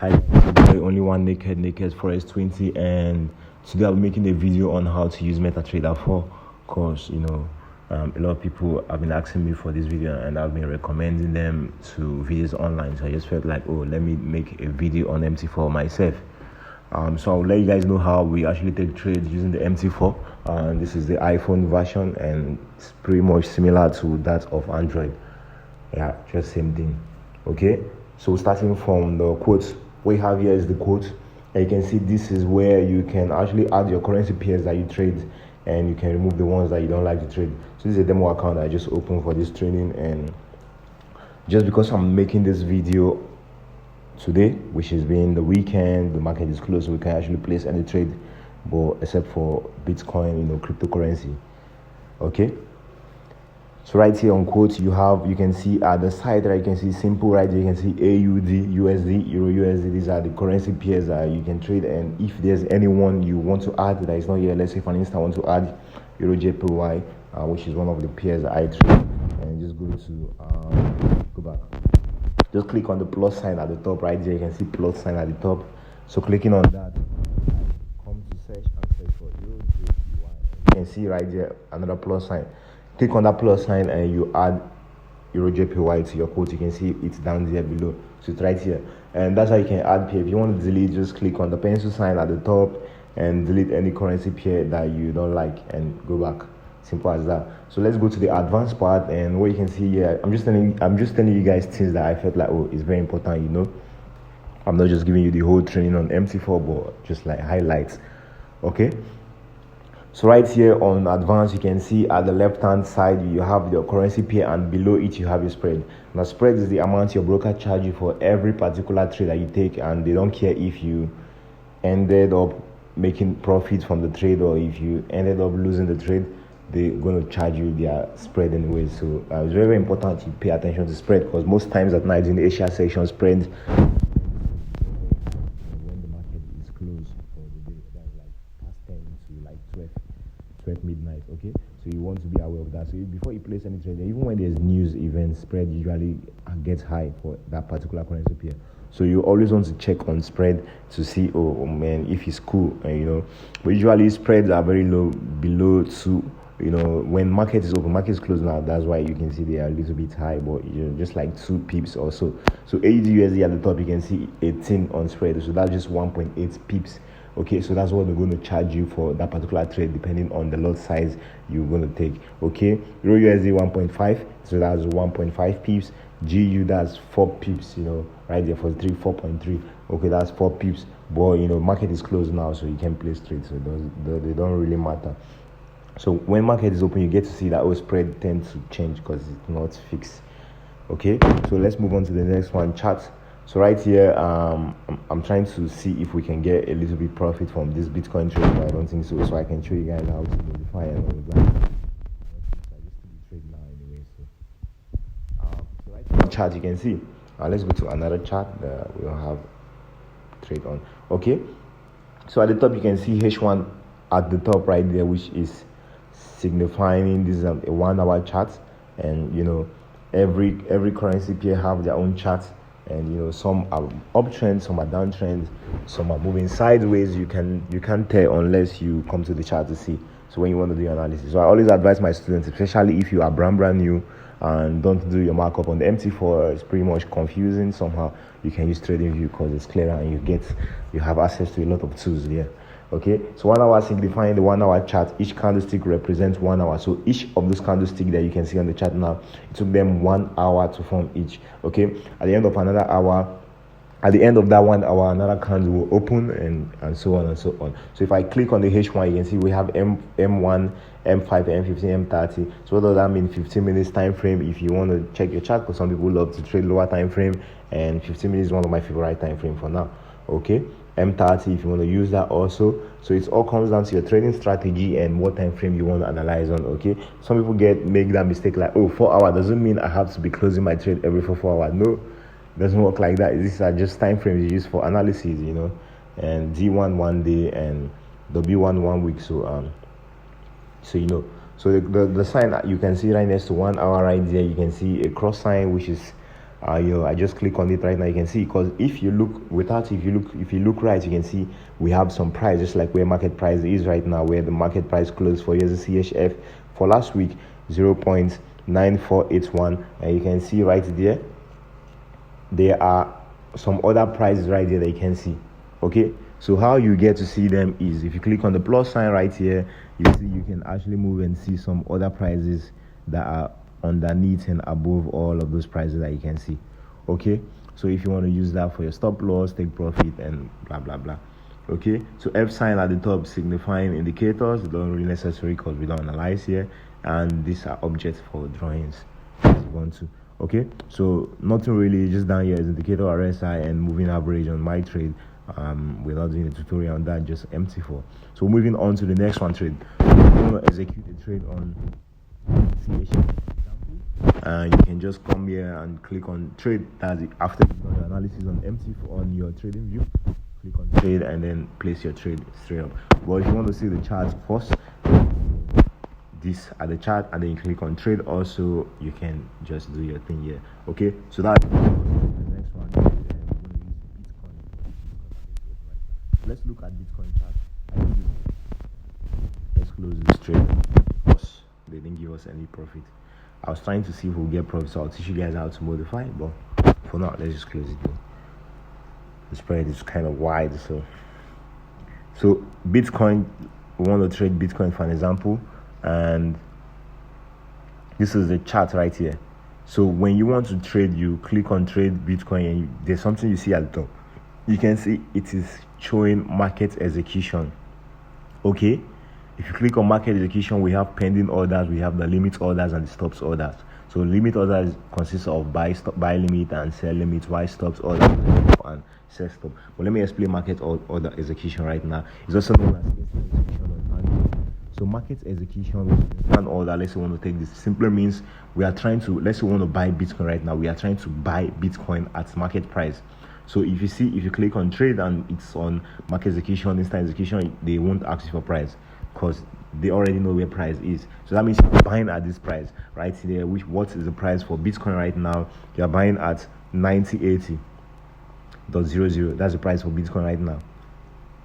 Hi, it's only one naked forest 20, and today I'll be making a video on how to use Metatrader4. Cause a lot of people have been asking me for this video, and I've been recommending them to videos online. So I just felt like, let me make a video on MT4 myself. So I'll let you guys know how we actually take trades using the MT4. This is the iPhone version, and it's pretty much similar to that of Android. Yeah, just same thing. Okay, so starting from the quotes, what you have here is the quote, and you can see this is where you can actually add your currency pairs that you trade, and you can remove the ones that you don't like to trade. So this is a demo account that I just opened for this training, and just because I'm making this video today, which is being the weekend, the market is closed, so we can actually place any trade, but except for Bitcoin, cryptocurrency. Okay, so right here on quote, you can see at the side, right, you can see simple, right there you can see AUD, USD, Euro USD. These are the currency pairs that you can trade, and if there's anyone you want to add that is not here, let's say for instance I want to add Euro JPY, which is one of the pairs that I trade, and just go back. Just click on the plus sign at the top right there. You can see plus sign at the top. So clicking on that, come to search and search for Euro JPY. You can see right there another plus sign. Click on that plus sign and you add Euro JPY to your quote. You can see it's down there below. So it's right here, and that's how you can add pair. If you want to delete, just click on the pencil sign at the top and delete any currency pair that you don't like and go back. Simple as that. So let's go to the advanced part, and what you can see here, I'm just telling you guys things that I felt like it's very important. I'm not just giving you the whole training on MT4, but just like highlights. Okay, so right here on advanced, you can see at the left hand side you have your currency pair, and below it you have your spread. Now spread is the amount your broker charge you for every particular trade that you take, and they don't care if you ended up making profit from the trade or if you ended up losing the trade. They're going to charge you their spread anyway. So it's very, very important to pay attention to spread, because most times at night in the Asia section, spread when the market is closed for the day, that's like past 10 to like 12 midnight. Okay, so you want to be aware of that. So before you place any trade, even when there's news events, spread usually gets high for that particular currency pair. So you always want to check on spread to see, oh man, if it's cool, but usually spreads are very low, below 2. When market is open, market is closed now, that's why you can see they are a little bit high, but just like 2 pips or so. So AUD USD at the top, you can see 18 on spread, so that's just 1.8 pips. Okay, so that's what they're going to charge you for that particular trade, depending on the lot size you're going to take. Okay, Euro USD 1.5, so that's 1.5 pips. GU, that's 4 pips, right there for 4.3. Okay, that's 4 pips, but market is closed now, so you can't place trades, so they don't really matter. So when market is open, you get to see that spread tends to change because it's not fixed. Okay, so let's move on to the next one, chart. So right here, I'm trying to see if we can get a little bit profit from this Bitcoin trade, but I don't think so. So I can show you guys how to modify and all of that. I just do the trade now anyway. So right here, chart you can see. Let's go to another chart that we don't have trade on. Okay, so at the top you can see H1 at the top right there, which is signifying this is a 1 hour chart, and every currency pair have their own chart, and some are uptrend, some are downtrend, some are moving sideways. You can't tell unless you come to the chart to see. So when you want to do analysis, so I always advise my students, especially if you are brand new and don't do your markup on the MT4, it's pretty much confusing. Somehow you can use TradingView because it's clearer, and you have access to a lot of tools here. Okay, so 1 hour signifying the 1 hour chart. Each candlestick represents 1 hour. So each of those candlesticks that you can see on the chart now, it took them 1 hour to form each. Okay, at the end of another hour, at the end of that 1 hour, another candle will open, and so on and so on. So if I click on the H1, you can see we have M1, M5, M15, M30. So what does that mean? 15 minutes time frame if you want to check your chart, because some people love to trade lower time frame, and 15 minutes is one of my favorite time frame for now. Okay, M30 if you want to use that also. So it all comes down to your trading strategy and what time frame you want to analyze on. Okay, some people make that mistake like, 4 hours doesn't mean I have to be closing my trade every 4 hours. No, it doesn't work like that. These are just time frames you use for analysis, and D1 1 day and W1 1 week. So so the sign that you can see right next to 1 hour right there, you can see a cross sign, which is I just click on it right now. You can see, because if you look right, you can see we have some price, just like where market price is right now, where the market price closed for USD CHF for last week, 0.9481, and you can see right there are some other prices right there that you can see. Okay, so how you get to see them is if you click on the plus sign right here, you see you can actually move and see some other prices that are underneath and above all of those prices that you can see. Okay, so if you want to use that for your stop loss, take profit, and blah blah blah. Okay, so F sign at the top signifying indicators. They don't really necessary because we don't analyze here, and these are objects for drawings if you want to. Okay, so nothing really, just down here is indicator RSI and moving average on my trade. We're not doing a tutorial on that, just MT4. So moving on to the next one trade. We're going to execute a trade on CHF, and you can just come here and click on trade. That's it. After you've done the analysis on MT4 on your trading view, click on trade and then place your trade straight up. But if you want to see the chart first, this at the chart, and then you click on trade. Also, you can just do your thing here. Okay, so that's the next one. We're going to use Bitcoin. Let's look at Bitcoin chart. Let's close this trade because they didn't give us any profit. I was trying to see if we'll get profit, so I'll teach you guys how to modify it, but for now, let's just close it. The spread is kind of wide, so Bitcoin, we want to trade Bitcoin for an example, and this is the chart right here. So when you want to trade, you click on trade Bitcoin, and there's something you see at the top. You can see it is showing market execution. Okay, if you click on market execution, we have pending orders, we have the limit orders and the stops orders. So limit orders consists of buy limit and sell limit, while stops orders and sell stop. But let me explain market order execution right now. It's also known as execution on hand. So market execution on order, let's say we want to take this, simply means we are trying to, let's say we want to buy Bitcoin right now, we are trying to buy Bitcoin at market price. So if you click on trade and it's on market execution, instant execution, they won't ask you for price because they already know where price is. So that means you're buying at this price right there. What is the price for Bitcoin right now? You're buying at 9080.00. That's the price for Bitcoin right now.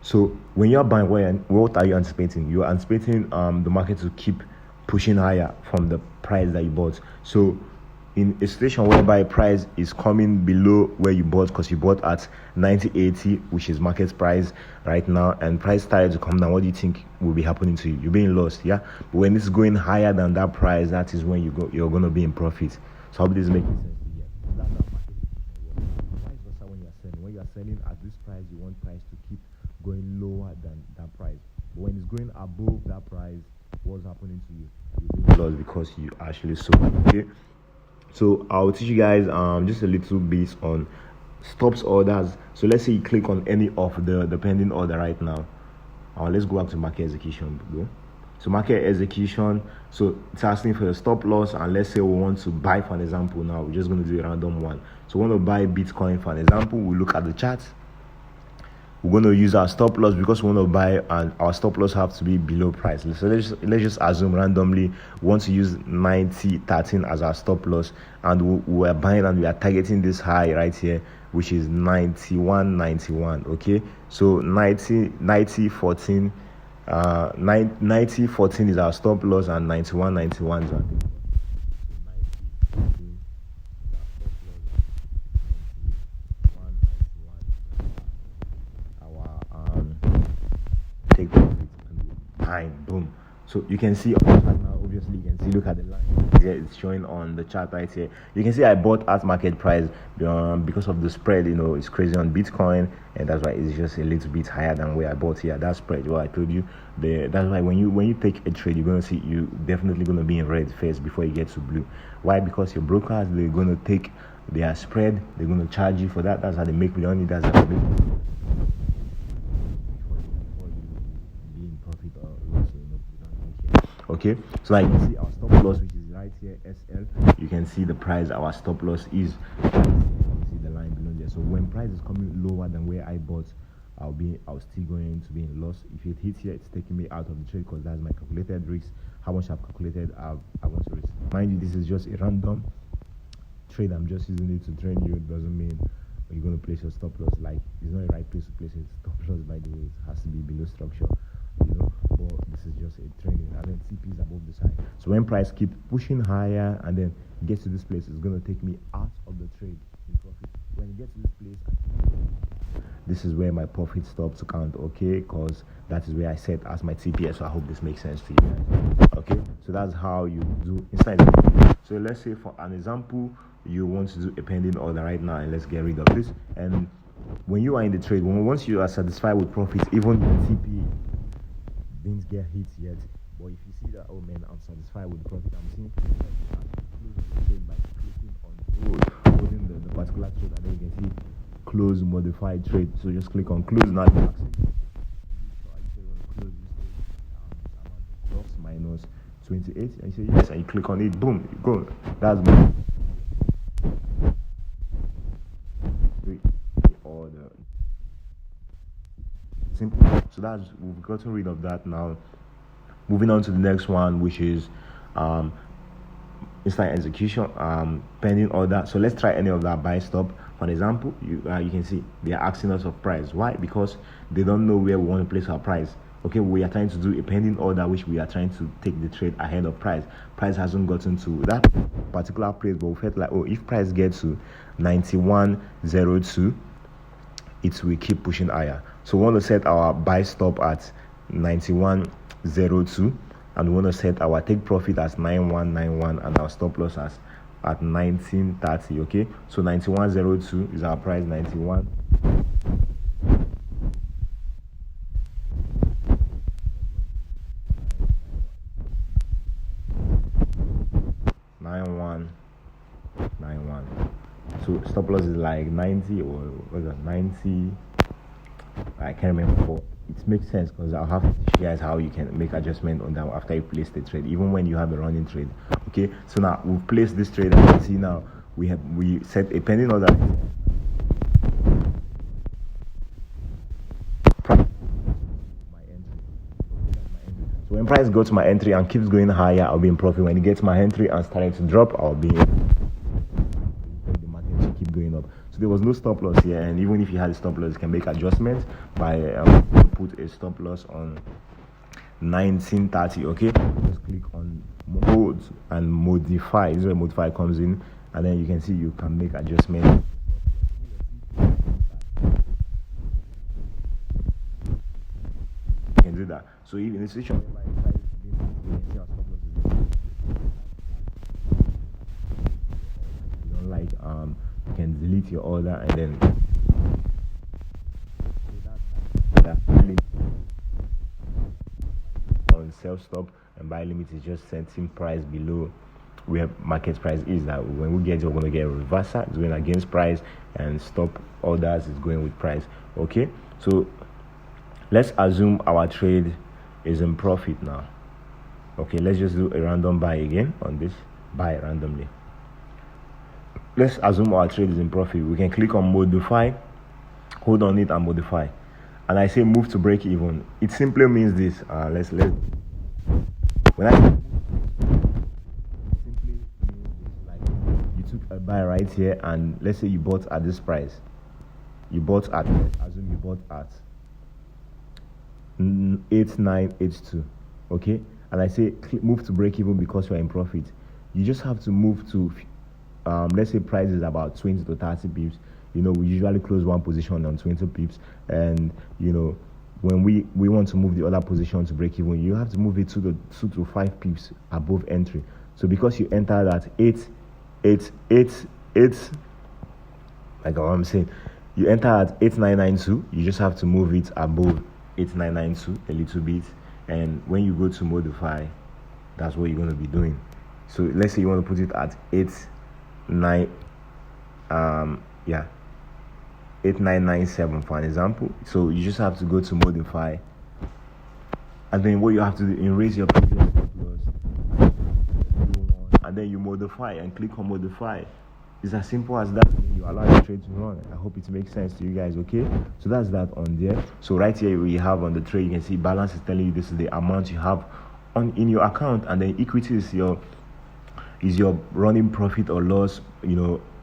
So when you're buying, what are you anticipating? You're anticipating the market to keep pushing higher from the price that you bought. So in a situation whereby price is coming below where you bought, because you bought at 9080, which is market price right now, and price started to come down, what do you think will be happening to you? You're being lost, yeah? But when it's going higher than that price, that is when you're going to be in profit. So I hope this is making sense. Yeah, that's how market vice versa when you're selling. When you're selling at this price, you want price to keep going lower than that price. But when it's going above that price, what's happening to you? You're being lost because you actually sold. Okay, so I'll teach you guys just a little bit on stops orders. So let's say you click on any of the pending order right now. Let's go back to market execution, bro. So market execution, so it's asking for your stop loss, and let's say we want to buy, for an example. Now we're just going to do a random one. So we want to buy Bitcoin, for an example. We look at the chart. We're going to use our stop loss because we want to buy, and our stop loss have to be below price. So let's just assume randomly we want to use 90.13 as our stop loss, and we're buying and we are targeting this high right here, which is 91.91. Okay, so 90.14 is our stop loss, and 91.91 is our take. Take profit and boom. So you can see on chart now, obviously you can see, look at the line here, it's showing on the chart right here. You can see I bought at market price because of the spread, it's crazy on Bitcoin, and that's why it's just a little bit higher than where I bought here. That spread, what I told you, that's why when you take a trade, you're gonna see you definitely gonna be in red first before you get to blue. Why? Because your brokers, they're gonna take their spread, they're gonna charge you for that. That's how they make money. That's how they make money. Okay, so like you can see our stop loss, which is right here, SL. You can see the price our stop loss is. You can see the line below there. So when price is coming lower than where I bought, I'll still going to be in loss. If it hits here, it's taking me out of the trade because that's my calculated risk. How much I've calculated, I want to risk. Mind you, this is just a random trade. I'm just using it to train you. It doesn't mean you're going to place your stop loss. Like, it's not the right place to place it. Stop loss, by the way, it has to be below structure, but this is just a training. And then TP is above the side. So when price keeps pushing higher and then gets to this place, it's going to take me out of the trade in profit. When it gets to this place, this is where my profit stops to count, okay? Because that is where I set as my TPS. So I hope this makes sense to you guys. Okay, so that's how you do inside. So let's say, for an example, you want to do a pending order right now, and let's get rid of this. And when you are in the trade, once you are satisfied with profits, even the TP didn't get hit yet, but if you see that, oh man, I'm satisfied with the profit, I'm seeing the trade by clicking on holding the particular trade, and then you can see close modified trade. So just click on close. Now you close this plus minus 28, and you say yes, and you click on it, boom, you go. That's my order. Simple. So that's, we've gotten rid of that. Now moving on to the next one, which is instant execution, pending order. So let's try any of that buy stop. For example, you can see they are asking us of price. Why? Because they don't know where we want to place our price. Okay, we are trying to do a pending order, which we are trying to take the trade ahead of price. Price hasn't gotten to that particular place, but we felt like, oh, if price gets to 91.02, it will keep pushing higher. So we want to set our buy stop at 91.02, and we want to set our take profit as 9191 and our stop loss as at 1930. Okay, so 91.02 is our price. 91 9191. So stop loss is like 90, or was it 90? I can't remember, but it makes sense because I'll have to show you guys how you can make adjustment on that after you place the trade, even when you have a running trade. Okay, so now we've placed this trade, and you can see now we set a pending order. So when price goes to my entry and keeps going higher, I'll be in profit. When it gets my entry and starting to drop, I'll be in. The market should keep going up. So there was no stop loss here, and even if you had a stop loss, you can make adjustments by put a stop loss on 1930. Okay, just click on mode and modify. This is where modify comes in, and then you can see you can make adjustments. You can do that. So if in the situation where my price is stop loss you don't like, you can delete your order, and then on sell stop, and buy limit is just setting price below where market price is. That when we get it, we're going to get a reversal. It's going against price, and stop orders is going with price. Okay, so let's assume our trade is in profit now. Okay, let's just do a random buy again on this. Buy randomly. Let's assume our trade is in profit. We can click on modify, hold on it, and modify. And I say move to break even. It simply means this. Let's when I simply means this, like you took a buy right here, and let's say you bought at this price. You bought at, assume you bought at 8982. Okay, and I say move to break even because you're in profit. You just have to move to let's say price is about 20 to 30 pips. We usually close one position on 20 pips, and when we want to move the other position to break even, you have to move it to the 2 to 5 pips above entry. So because you entered at 888, like what I'm saying, you enter at 8992, you just have to move it above 8992 a little bit, and when you go to modify, that's what you're going to be doing. So let's say you want to put it at 8997 for an example. So you just have to go to modify, and then what you have to do, erase your previous stop loss, and then you modify and click on modify. It's as simple as that. You allow the trade to run. I hope it makes sense to you guys. Okay, so that's that on there. So right here we have on the trade, you can see balance is telling you this is the amount you have in your account, and then equity is your running profit or loss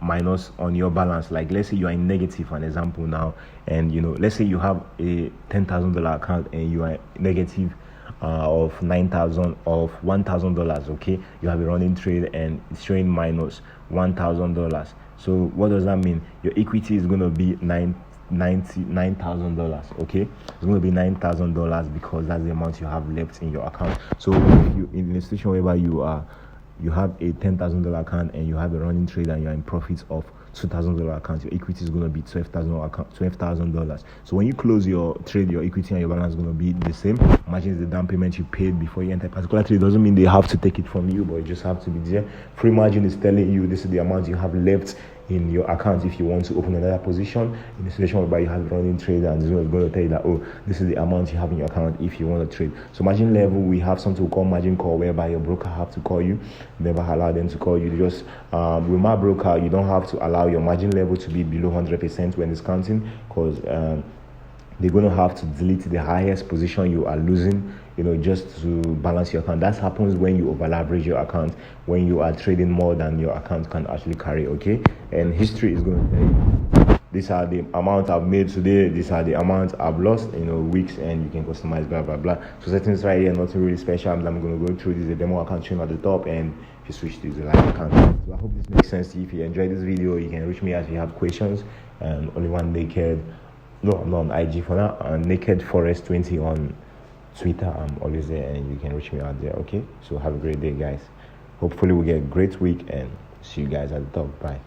minus on your balance. Like let's say you are in negative, for an example now, and let's say you have a $10,000 account and you are negative of 9,000 of $1,000. Okay, you have a running trade and it's showing minus $1,000. So what does that mean? Your equity is going to be $99,000. Okay, it's going to be $9,000 because that's the amount you have left in your account. So if you in a situation whereby you have a $10,000 account and you have a running trade and you're in profits of $2,000 account, your equity is going to be $12,000. So when you close your trade, your equity and your balance is going to be the same. Imagine the down payment you paid before you enter a particular trade. It doesn't mean they have to take it from you, but you just have to be there. Free margin is telling you this is the amount you have left in your account if you want to open another position in a situation whereby you have a running trade, and it's going to tell you that, oh, this is the amount you have in your account if you want to trade. So margin level, we have something we call margin call, whereby your broker have to call you. Never allow them to call you. Just with my broker, you don't have to allow your margin level to be below 100% when discounting, because they're going to have to delete the highest position you are losing, just to balance your account. That happens when you over leverage your account, when you are trading more than your account can actually carry. Okay, and history is going to tell you these are the amount I've made today, these are the amount I've lost, weeks, and you can customize blah blah blah. So settings right here, nothing really special. I'm going to go through this. A demo account shown at the top, and if you switch to the live account. So I hope this makes sense to you. If you enjoyed this video, you can reach me if you have questions. And only one naked. No, I'm not on IG for now. Naked Forest 20 on Twitter. I'm always there, and you can reach me out there. Okay, so have a great day, guys. Hopefully we get a great week, and see you guys at the top. Bye.